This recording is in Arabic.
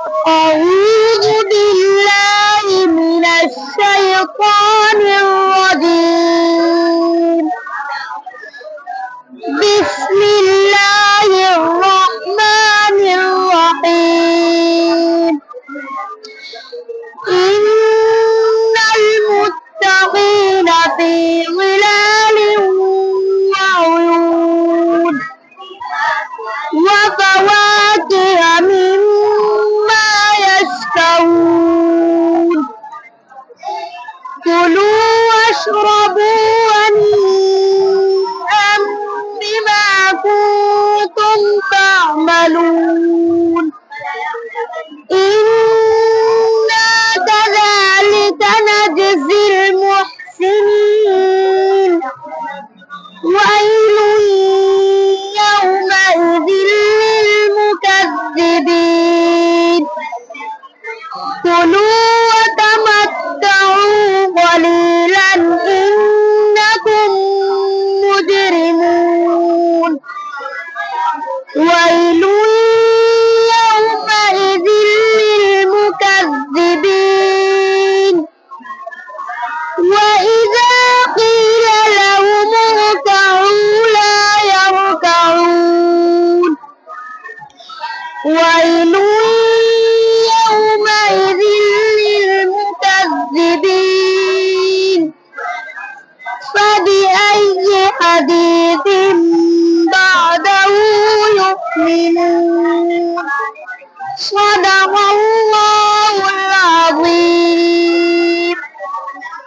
أعوذ بالله من الشيطان الرجيم. بسم الله الرحمن الرحيم. إن المتقين في ظلال وعيون وفواكه مما يشتهون. كلوا واشربوا هنيئا بما كنتم تعملون. إنا كذلك نجزي المحسنين. ويل يومئذ للمكذبين. كلوا وتمتعوا قليلا إنكم مجرمون. ويل يومئذ للمكذبين. وإذا قيل لهم اركعوا لا يركعون. ويل يومئذ للمكذبين. فبأي حديث بعده يؤمنون. صدق الله العظيم.